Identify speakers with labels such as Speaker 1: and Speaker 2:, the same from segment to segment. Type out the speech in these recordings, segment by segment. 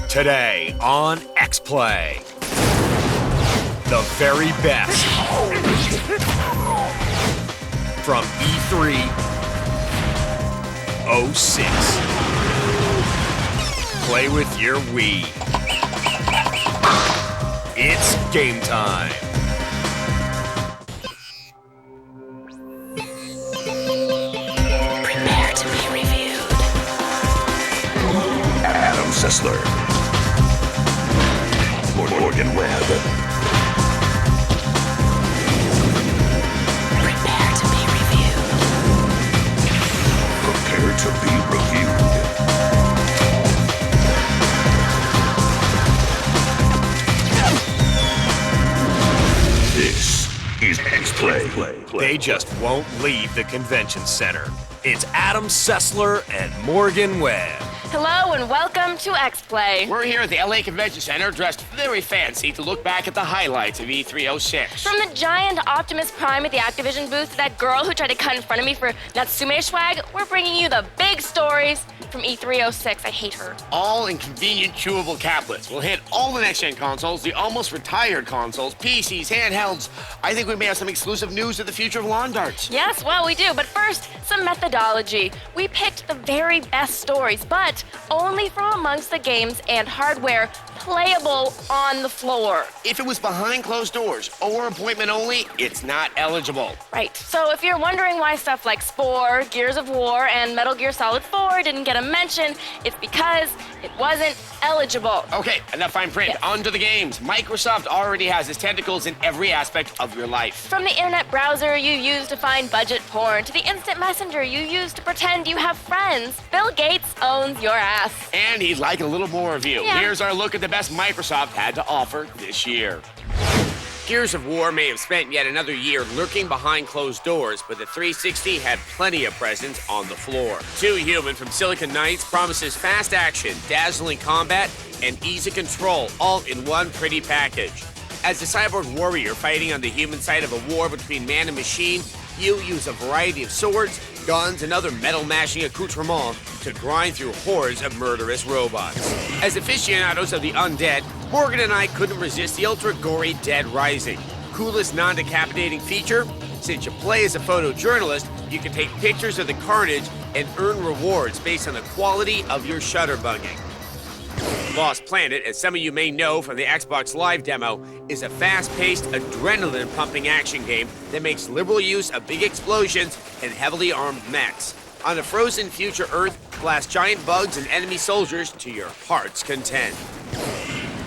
Speaker 1: Today on X-Play, the very best from E3 06. Play with your Wii. It's game time.
Speaker 2: Prepare to be reviewed.
Speaker 3: Adam Sessler. Morgan Webb.
Speaker 2: Prepare to be reviewed.
Speaker 3: Prepare to be reviewed. This is X-Play.
Speaker 1: They just won't leave the convention center. It's Adam Sessler and Morgan Webb.
Speaker 4: Hello and welcome to X-Play.
Speaker 5: We're here at the LA Convention Center, dressed very fancy to look back at the highlights of E3 06.
Speaker 4: From the giant Optimus Prime at the Activision booth to that girl who tried to cut in front of me for Natsume swag, we're bringing you the big stories from E3 06. I hate her.
Speaker 5: All in convenient, chewable caplets. We'll hit all the next-gen consoles, the almost retired consoles, PCs, handhelds. I think we may have some exclusive news of the future of lawn darts.
Speaker 4: Yes, well, we do. But first, some methodology. We picked the very best stories, but only from amongst the games and hardware playable on the floor.
Speaker 5: If it was behind closed doors or appointment only, it's not eligible.
Speaker 4: Right. So if you're wondering why stuff like Spore, Gears of War, and Metal Gear Solid 4 didn't get a mention, it's because it wasn't eligible.
Speaker 5: Okay, enough fine print.
Speaker 4: Yes.
Speaker 5: On to the games. Microsoft already has its tentacles in every aspect of your life.
Speaker 4: From the internet browser you use to find budget porn to the instant messenger you use to pretend you have friends, Bill Gates owns your ass.
Speaker 5: And he'd like a little more of you.
Speaker 4: Yeah.
Speaker 5: Here's our look at the best Microsoft had to offer this year. Gears of War may have spent yet another year lurking behind closed doors, but the 360 had plenty of presence on the floor. Too Human from Silicon Knights promises fast action, dazzling combat, and easy control, all in one pretty package. As a cyborg warrior fighting on the human side of a war between man and machine, you use a variety of swords, guns, and other metal-mashing accoutrements to grind through hordes of murderous robots. As aficionados of the undead, Morgan and I couldn't resist the ultra-gory Dead Rising. Coolest non-decapitating feature? Since you play as a photojournalist, you can take pictures of the carnage and earn rewards based on the quality of your shutterbugging. Lost Planet, as some of you may know from the Xbox Live demo, is a fast-paced, adrenaline-pumping action game that makes liberal use of big explosions and heavily armed mechs. On a frozen future Earth, blast giant bugs and enemy soldiers to your heart's content.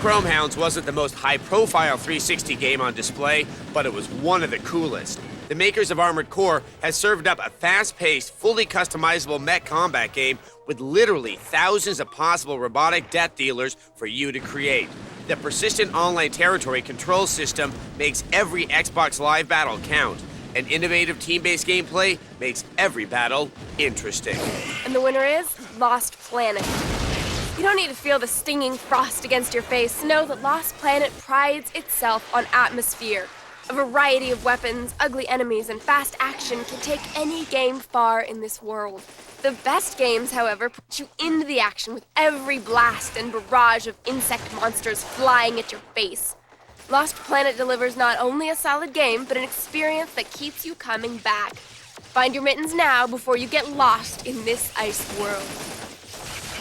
Speaker 5: Chromehounds wasn't the most high-profile 360 game on display, but it was one of the coolest. The makers of Armored Core has served up a fast-paced, fully customizable mech combat game with literally thousands of possible robotic death dealers for you to create. The persistent online territory control system makes every Xbox Live battle count. And innovative team-based gameplay makes every battle interesting.
Speaker 6: And the winner is Lost Planet. You don't need to feel the stinging frost against your face to know that Lost Planet prides itself on atmosphere. A variety of weapons, ugly enemies, and fast action can take any game far in this world. The best games, however, put you into the action with every blast and barrage of insect monsters flying at your face. Lost Planet delivers not only a solid game, but an experience that keeps you coming back. Find your mittens now before you get lost in this ice world.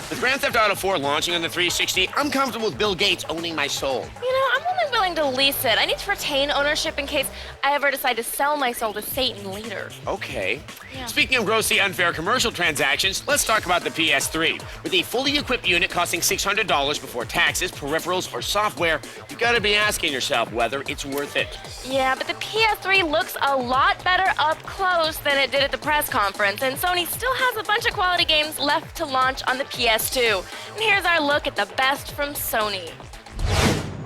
Speaker 5: With Grand Theft Auto 4 launching on the 360, I'm comfortable with Bill Gates owning my soul.
Speaker 4: You know, I'm only willing to lease it. I need to retain ownership in case I ever decide to sell my soul to Satan later.
Speaker 5: Okay.
Speaker 4: Yeah.
Speaker 5: Speaking of grossly unfair commercial transactions, let's talk about the PS3. With a fully equipped unit costing $600 before taxes, peripherals, or software, you've got to be asking yourself whether it's worth it.
Speaker 4: Yeah, but the PS3 looks a lot better up close than it did at the press conference, and Sony still has a bunch of quality games left to launch on the PS2. And here's our look at the best from Sony.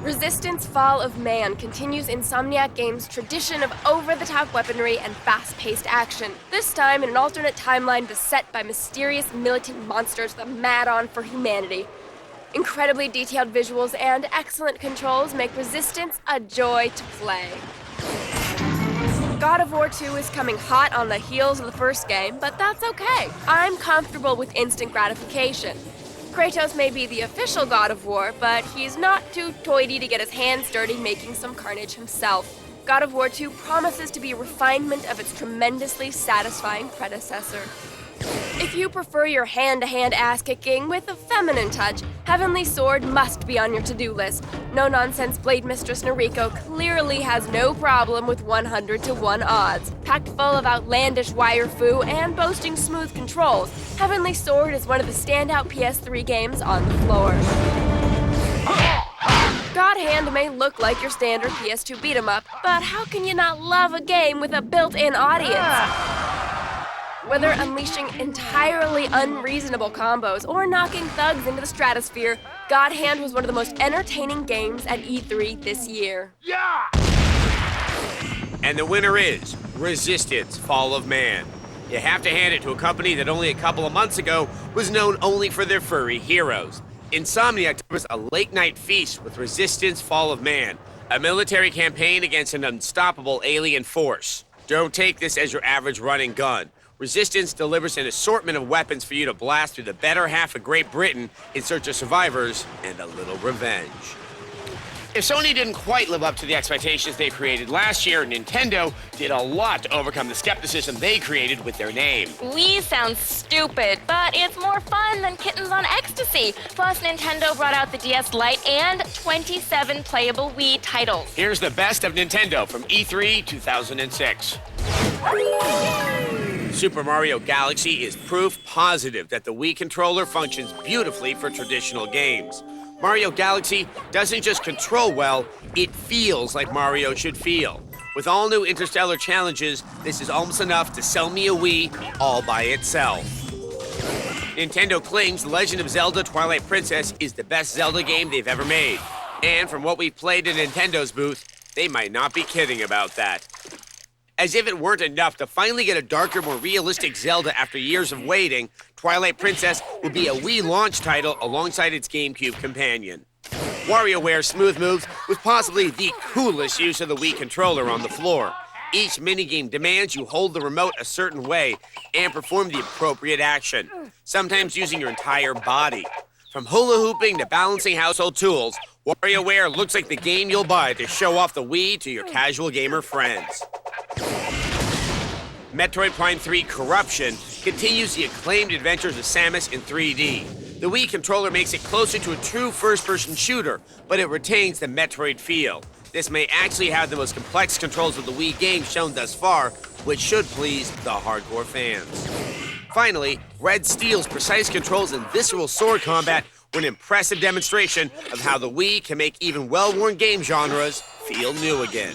Speaker 6: Resistance Fall of Man continues Insomniac Games' tradition of over-the-top weaponry and fast-paced action. This time in an alternate timeline beset by mysterious militant monsters with a mad-on for humanity. Incredibly detailed visuals and excellent controls make Resistance a joy to play. God of War 2 is coming hot on the heels of the first game, but that's okay. I'm comfortable with instant gratification. Kratos may be the official god of war, but he's not too toity to get his hands dirty making some carnage himself. God of War 2 promises to be a refinement of its tremendously satisfying predecessor. If you prefer your hand-to-hand ass-kicking with a feminine touch, Heavenly Sword must be on your to-do list. No-nonsense Blade Mistress Noriko clearly has no problem with 100-to-1 odds. Packed full of outlandish wire-fu and boasting smooth controls, Heavenly Sword is one of the standout PS3 games on the floor. God Hand may look like your standard PS2 beat-em-up, but how can you not love a game with a built-in audience? Whether unleashing entirely unreasonable combos or knocking thugs into the stratosphere, God Hand was one of the most entertaining games at E3 this year.
Speaker 5: And the winner is Resistance: Fall of Man. You have to hand it to a company that only a couple of months ago was known only for their furry heroes. Insomniac took us a late-night feast with Resistance: Fall of Man, a military campaign against an unstoppable alien force. Don't take this as your average run and gun. Resistance delivers an assortment of weapons for you to blast through the better half of Great Britain in search of survivors and a little revenge. If Sony didn't quite live up to the expectations they created last year, Nintendo did a lot to overcome the skepticism they created with their name.
Speaker 4: Wii sounds stupid, but it's more fun than kittens on ecstasy. Plus, Nintendo brought out the DS Lite and 27 playable Wii titles.
Speaker 5: Here's the best of Nintendo from E3 2006. Super Mario Galaxy is proof positive that the Wii controller functions beautifully for traditional games. Mario Galaxy doesn't just control well, it feels like Mario should feel. With all new interstellar challenges, this is almost enough to sell me a Wii all by itself. Nintendo claims Legend of Zelda: Twilight Princess is the best Zelda game they've ever made. And from what we've played in Nintendo's booth, they might not be kidding about that. As if it weren't enough to finally get a darker, more realistic Zelda after years of waiting, Twilight Princess will be a Wii launch title alongside its GameCube companion. WarioWare's smooth moves with possibly the coolest use of the Wii controller on the floor. Each minigame demands you hold the remote a certain way and perform the appropriate action, sometimes using your entire body. From hula hooping to balancing household tools, WarioWare looks like the game you'll buy to show off the Wii to your casual gamer friends. Metroid Prime 3 Corruption continues the acclaimed adventures of Samus in 3D. The Wii controller makes it closer to a true first-person shooter, but it retains the Metroid feel. This may actually have the most complex controls of the Wii game shown thus far, which should please the hardcore fans. Finally, Red Steel's precise controls and visceral sword combat were an impressive demonstration of how the Wii can make even well-worn game genres feel new again.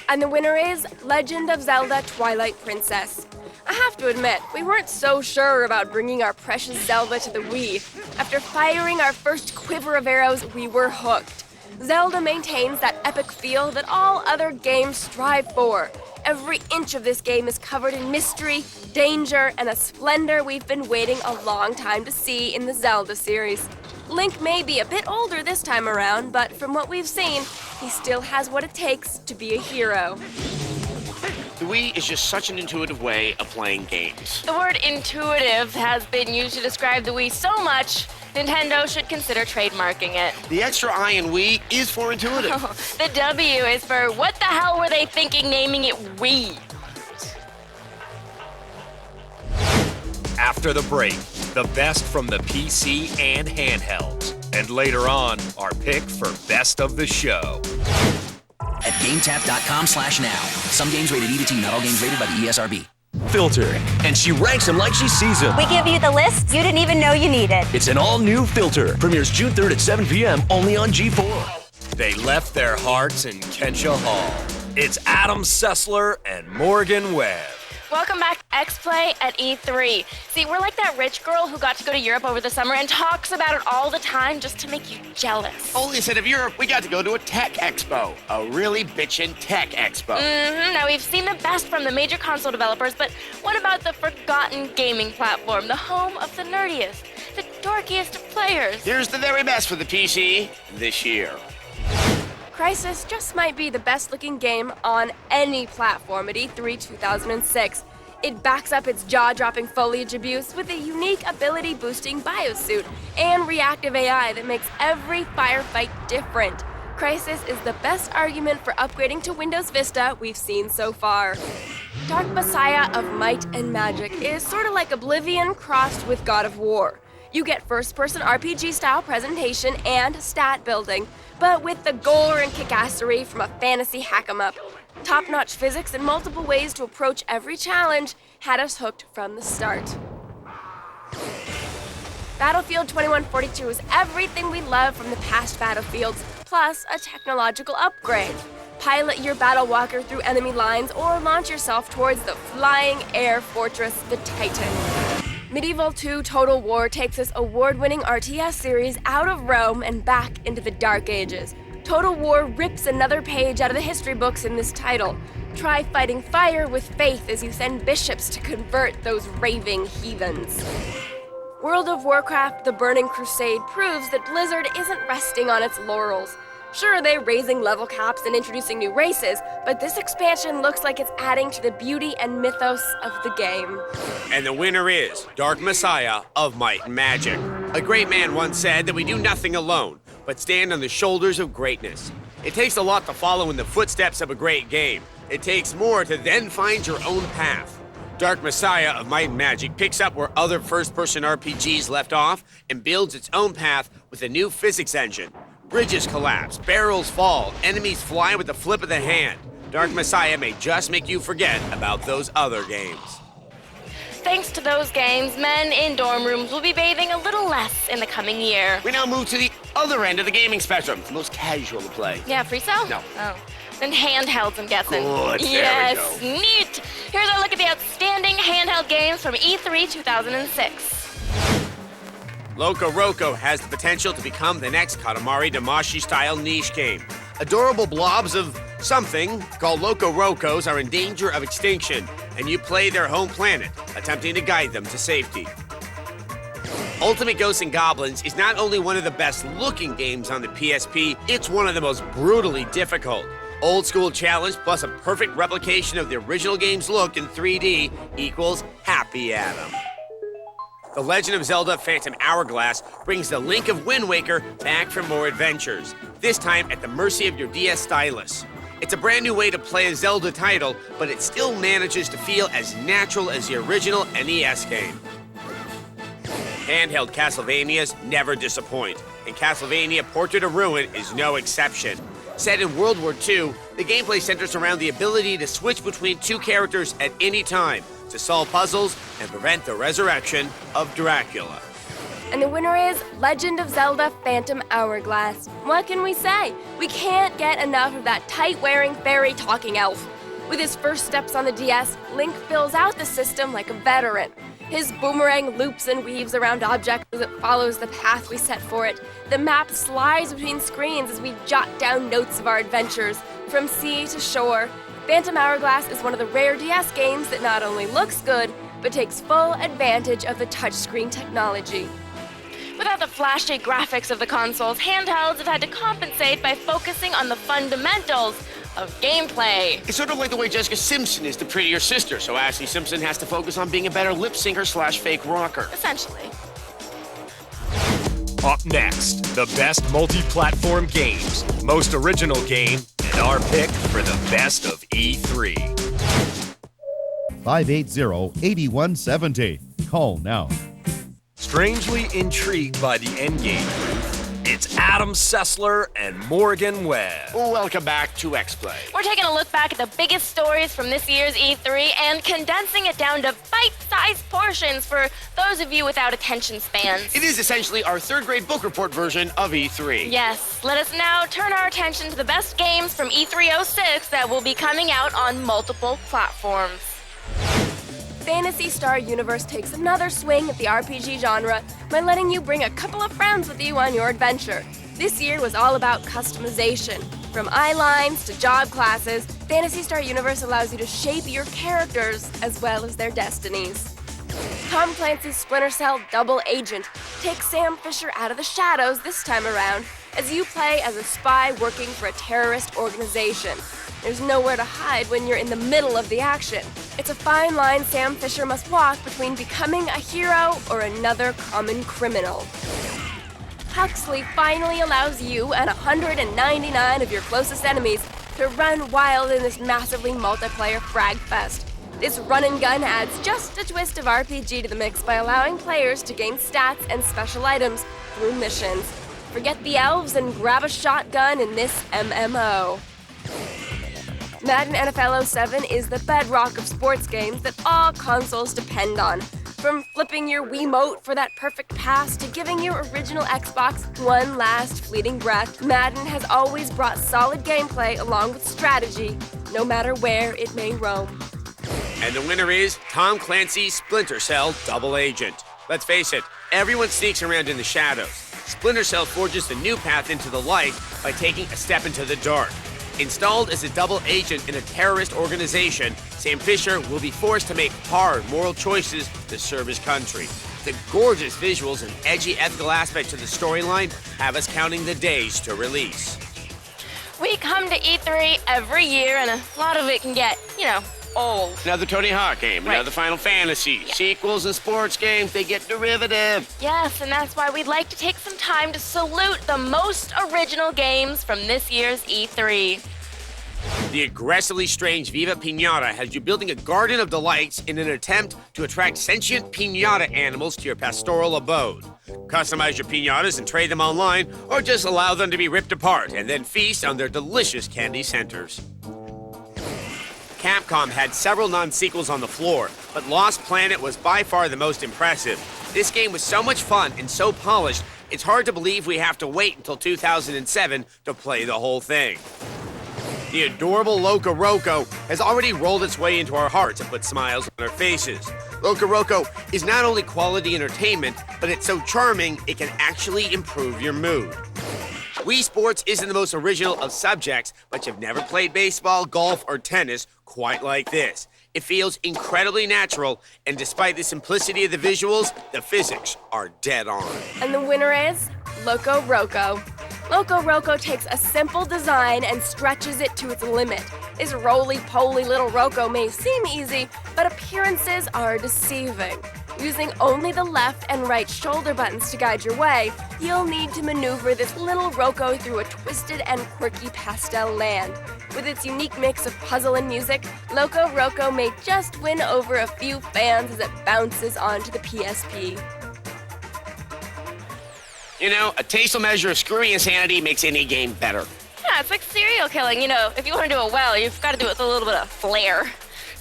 Speaker 6: And the winner is Legend of Zelda: Twilight Princess. I have to admit, we weren't so sure about bringing our precious Zelda to the Wii. After firing our first quiver of arrows, we were hooked. Zelda maintains that epic feel that all other games strive for. Every inch of this game is covered in mystery, danger, and a splendor we've been waiting a long time to see in the Zelda series. Link may be a bit older this time around, but from what we've seen, he still has what it takes to be a hero.
Speaker 5: The Wii is just such an intuitive way of playing games.
Speaker 4: The word intuitive has been used to describe the Wii so much, Nintendo should consider trademarking it.
Speaker 5: The extra I in Wii is for intuitive.
Speaker 4: The W is for what the hell were they thinking naming it Wii?
Speaker 1: After the break, the best from the PC and handhelds. And later on, our pick for best of the show.
Speaker 2: At GameTap.com/now. Some games rated E to T, not all games rated by the ESRB.
Speaker 7: Filter, and she ranks them like she sees them.
Speaker 8: We give you the list you didn't even know you needed.
Speaker 7: It's an all-new Filter. Premieres June 3rd at 7 p.m. only on G4.
Speaker 1: They left their hearts in Kensha Hall. It's Adam Sessler and Morgan Webb.
Speaker 4: Welcome back to X-Play at E3. See, we're like that rich girl who got to go to Europe over the summer and talks about it all the time just to make you jealous.
Speaker 5: Only instead of Europe, we got to go to a tech expo. A really bitchin' tech expo.
Speaker 4: Now, we've seen the best from the major console developers, but what about the forgotten gaming platform, the home of the nerdiest, the dorkiest of players?
Speaker 5: Here's the very best for the PC this year.
Speaker 6: Crysis just might be the best-looking game on any platform at E3 2006. It backs up its jaw-dropping foliage abuse with a unique ability-boosting biosuit and reactive AI that makes every firefight different. Crysis is the best argument for upgrading to Windows Vista we've seen so far. Dark Messiah of Might and Magic is sort of like Oblivion crossed with God of War. You get first-person RPG-style presentation and stat building, but with the gore and kickassery from a fantasy hack-em-up. Top-notch physics and multiple ways to approach every challenge had us hooked from the start. Battlefield 2142 is everything we love from the past Battlefields, plus a technological upgrade. Pilot your battle walker through enemy lines or launch yourself towards the flying air fortress, the Titan. Medieval 2 Total War takes this award-winning RTS series out of Rome and back into the Dark Ages. Total War rips another page out of the history books in this title. Try fighting fire with faith as you send bishops to convert those raving heathens. World of Warcraft: The Burning Crusade proves that Blizzard isn't resting on its laurels. Sure, they're raising level caps and introducing new races, but this expansion looks like it's adding to the beauty and mythos of the game.
Speaker 5: And the winner is Dark Messiah of Might and Magic. A great man once said that we do nothing alone, but stand on the shoulders of greatness. It takes a lot to follow in the footsteps of a great game. It takes more to then find your own path. Dark Messiah of Might and Magic picks up where other first-person RPGs left off and builds its own path with a new physics engine. Bridges collapse, barrels fall, enemies fly with a flip of the hand. Dark Messiah may just make you forget about those other games.
Speaker 4: Thanks to those games, men in dorm rooms will be bathing a little less in the coming year.
Speaker 5: We now move to the other end of the gaming spectrum, the most casual to play.
Speaker 4: Yeah, free cell?
Speaker 5: No.
Speaker 4: Oh. Then handhelds, I'm guessing.
Speaker 5: Good,
Speaker 4: yes,
Speaker 5: there we go.
Speaker 4: Neat. Here's our look at the outstanding handheld games from E3 2006.
Speaker 5: Loco Roco has the potential to become the next Katamari Damacy-style niche game. Adorable blobs of something called Loco Rocos are in danger of extinction, and you play their home planet, attempting to guide them to safety. Ultimate Ghosts and Goblins is not only one of the best-looking games on the PSP, it's one of the most brutally difficult. Old school challenge plus a perfect replication of the original game's look in 3D equals Happy Adam. The Legend of Zelda Phantom Hourglass brings the Link of Wind Waker back for more adventures, this time at the mercy of your DS stylus. It's a brand new way to play a Zelda title, but it still manages to feel as natural as the original NES game. Handheld Castlevanias never disappoint, and Castlevania Portrait of Ruin is no exception. Set in World War II, the gameplay centers around the ability to switch between two characters at any time to solve puzzles and prevent the resurrection of Dracula.
Speaker 6: And the winner is Legend of Zelda Phantom Hourglass. What can we say? We can't get enough of that tight-wearing fairy talking elf. With his first steps on the DS, Link fills out the system like a veteran. His boomerang loops and weaves around objects as it follows the path we set for it. The map slides between screens as we jot down notes of our adventures, from sea to shore. Phantom Hourglass is one of the rare DS games that not only looks good, but takes full advantage of the touchscreen technology.
Speaker 4: Without the flashy graphics of the consoles, handhelds have had to compensate by focusing on the fundamentals of gameplay.
Speaker 5: It's sort of like the way Jessica Simpson is the prettier sister, so Ashley Simpson has to focus on being a better lip syncer / fake rocker.
Speaker 4: Essentially.
Speaker 1: Up next, the best multi-platform games, most original game, and our pick for the best of E3.
Speaker 9: 580-8170. Call now.
Speaker 1: Strangely intrigued by the endgame, it's Adam Sessler and Morgan Webb.
Speaker 5: Welcome back to X-Play.
Speaker 4: We're taking a look back at the biggest stories from this year's E3 and condensing it down to bite-sized portions for those of you without attention spans.
Speaker 5: It is essentially our third-grade book report version of E3.
Speaker 4: Yes, let us now turn our attention to the best games from E306 that will be coming out on multiple platforms.
Speaker 6: Phantasy Star Universe takes another swing at the RPG genre by letting you bring a couple of friends with you on your adventure. This year was all about customization. From eye lines to job classes, Phantasy Star Universe allows you to shape your characters as well as their destinies. Tom Clancy's Splinter Cell Double Agent takes Sam Fisher out of the shadows this time around as you play as a spy working for a terrorist organization. There's nowhere to hide when you're in the middle of the action. It's a fine line Sam Fisher must walk between becoming a hero or another common criminal. Huxley finally allows you and 199 of your closest enemies to run wild in this massively multiplayer frag fest. This run and gun adds just a twist of RPG to the mix by allowing players to gain stats and special items through missions. Forget the elves and grab a shotgun in this MMO. Madden NFL 07 is the bedrock of sports games that all consoles depend on. From flipping your Wiimote for that perfect pass to giving your original Xbox one last fleeting breath, Madden has always brought solid gameplay along with strategy, no matter where it may roam.
Speaker 5: And the winner is Tom Clancy's Splinter Cell Double Agent. Let's face it, everyone sneaks around in the shadows. Splinter Cell forges the new path into the light by taking a step into the dark. Installed as a double agent in a terrorist organization, Sam Fisher will be forced to make hard moral choices to serve his country. The gorgeous visuals and edgy ethical aspect to the storyline have us counting the days to release.
Speaker 4: We come to E3 every year, and a lot of it can get, old.
Speaker 5: Another Tony Hawk game,
Speaker 4: Right.
Speaker 5: another Final Fantasy.
Speaker 4: Yeah.
Speaker 5: Sequels and sports games, they get derivative.
Speaker 4: Yes, and that's why we'd like to take some time to salute the most original games from this year's E3.
Speaker 5: The aggressively strange Viva Pinata has you building a garden of delights in an attempt to attract sentient pinata animals to your pastoral abode. Customize your pinatas and trade them online, or just allow them to be ripped apart and then feast on their delicious candy centers. Capcom had several non-sequels on the floor, but Lost Planet was by far the most impressive. This game was so much fun and so polished, it's hard to believe we have to wait until 2007 to play the whole thing. The adorable Loco Roco has already rolled its way into our hearts and put smiles on our faces. Loco Roco is not only quality entertainment, but it's so charming it can actually improve your mood. Wii Sports isn't the most original of subjects, but you've never played baseball, golf, or tennis quite like this. It feels incredibly natural, and despite the simplicity of the visuals, the physics are dead on.
Speaker 6: And the winner is Loco Roco. Loco Roco takes a simple design and stretches it to its limit. This roly-poly little Roco may seem easy, but appearances are deceiving. Using only the left and right shoulder buttons to guide your way, you'll need to maneuver this little Roco through a twisted and quirky pastel land. With its unique mix of puzzle and music, Loco Roco may just win over a few fans as it bounces onto the PSP.
Speaker 5: A tasteful measure of screwy insanity makes any game better.
Speaker 4: Yeah, it's like serial killing. If you want to do it well, you've got to do it with a little bit of flair.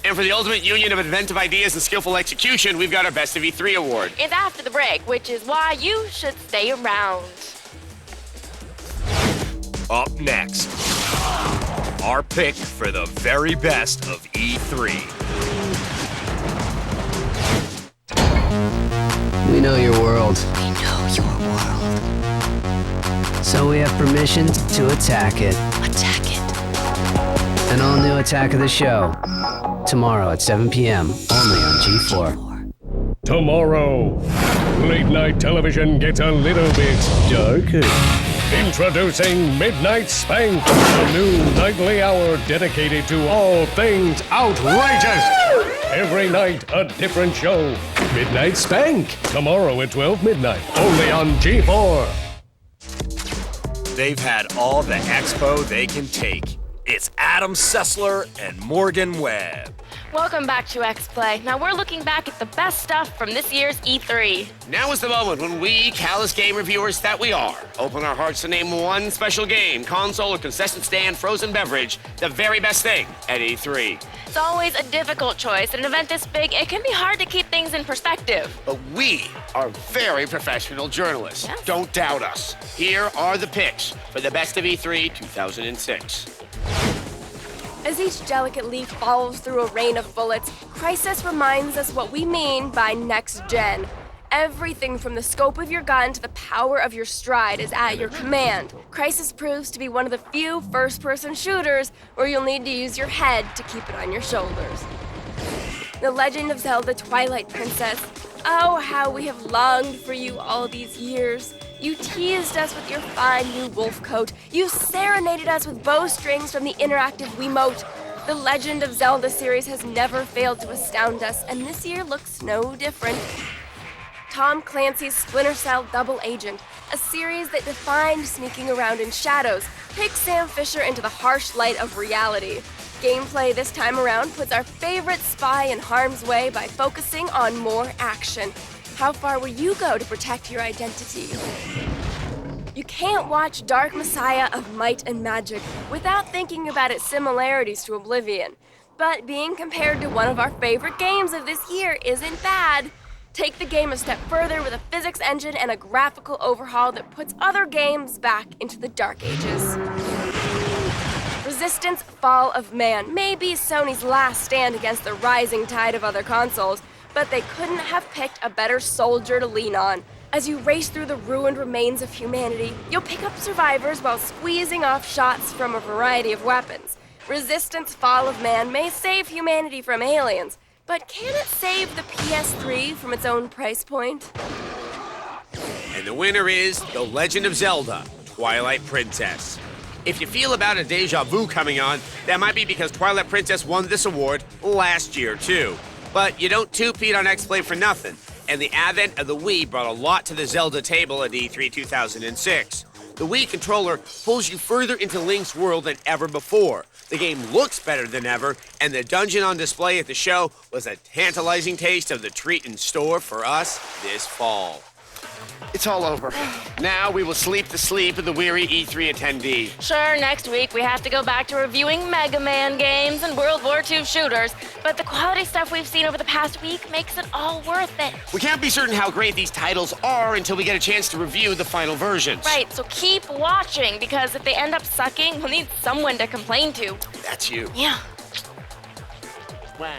Speaker 5: And for the ultimate union of inventive ideas and skillful execution, we've got our Best of E3 award.
Speaker 4: It's after the break, which is why you should stay around.
Speaker 1: Up next, our pick for the very best of E3.
Speaker 10: We know your world.
Speaker 2: We know your world.
Speaker 10: So we have permission to attack it.
Speaker 2: Attack it.
Speaker 10: An all-new Attack of the Show. Tomorrow at 7 p.m. only on G4.
Speaker 11: Tomorrow, late night television gets a little bit darker. Introducing Midnight Spank, a new nightly hour dedicated to all things outrageous. Every night, a different show. Midnight Spank, tomorrow at 12 midnight, only on G4.
Speaker 1: They've had all the expo they can take. It's Adam Sessler and Morgan Webb.
Speaker 4: Welcome back to X-Play. Now we're looking back at the best stuff from this year's E3.
Speaker 5: Now is the moment when we, callous game reviewers that we are, open our hearts to name one special game, console, or concession stand, frozen beverage, the very best thing at E3.
Speaker 4: It's always a difficult choice. At an event this big, it can be hard to keep things in perspective.
Speaker 5: But we are very professional journalists.
Speaker 4: Yes.
Speaker 5: Don't doubt us. Here are the picks for the best of E3 2006.
Speaker 6: As each delicate leaf falls through a rain of bullets, Crisis reminds us what we mean by next gen. Everything from the scope of your gun to the power of your stride is at your command. Crisis proves to be one of the few first-person shooters where you'll need to use your head to keep it on your shoulders. The Legend of Zelda Twilight Princess. Oh, how we have longed for you all these years. You teased us with your fine new wolf coat. You serenaded us with bowstrings from the interactive Wiimote. The Legend of Zelda series has never failed to astound us, and this year looks no different. Tom Clancy's Splinter Cell Double Agent, a series that defined sneaking around in shadows, takes Sam Fisher into the harsh light of reality. Gameplay this time around puts our favorite spy in harm's way by focusing on more action. How far will you go to protect your identity? You can't watch Dark Messiah of Might and Magic without thinking about its similarities to Oblivion. But being compared to one of our favorite games of this year isn't bad. Take the game a step further with a physics engine and a graphical overhaul that puts other games back into the Dark Ages. Resistance Fall of Man may be Sony's last stand against the rising tide of other consoles, but they couldn't have picked a better soldier to lean on. As you race through the ruined remains of humanity, you'll pick up survivors while squeezing off shots from a variety of weapons. Resistance Fall of Man may save humanity from aliens, but can it save the PS3 from its own price point?
Speaker 5: And the winner is The Legend of Zelda, Twilight Princess. If you feel about a deja vu coming on, that might be because Twilight Princess won this award last year, too. But you don't two-peat on X-Play for nothing, and the advent of the Wii brought a lot to the Zelda table at E3 2006. The Wii controller pulls you further into Link's world than ever before. The game looks better than ever, and the dungeon on display at the show was a tantalizing taste of the treat in store for us this fall.
Speaker 12: It's all over. Now we will sleep the sleep of the weary E3 attendee.
Speaker 4: Sure, next week we have to go back to reviewing Mega Man games and World War II shooters, but the quality stuff we've seen over the past week makes it all worth it.
Speaker 12: We can't be certain how great these titles are until we get a chance to review the final versions.
Speaker 4: Right, so keep watching, because if they end up sucking, we'll need someone to complain to.
Speaker 12: That's you.
Speaker 4: Yeah.
Speaker 12: Wow.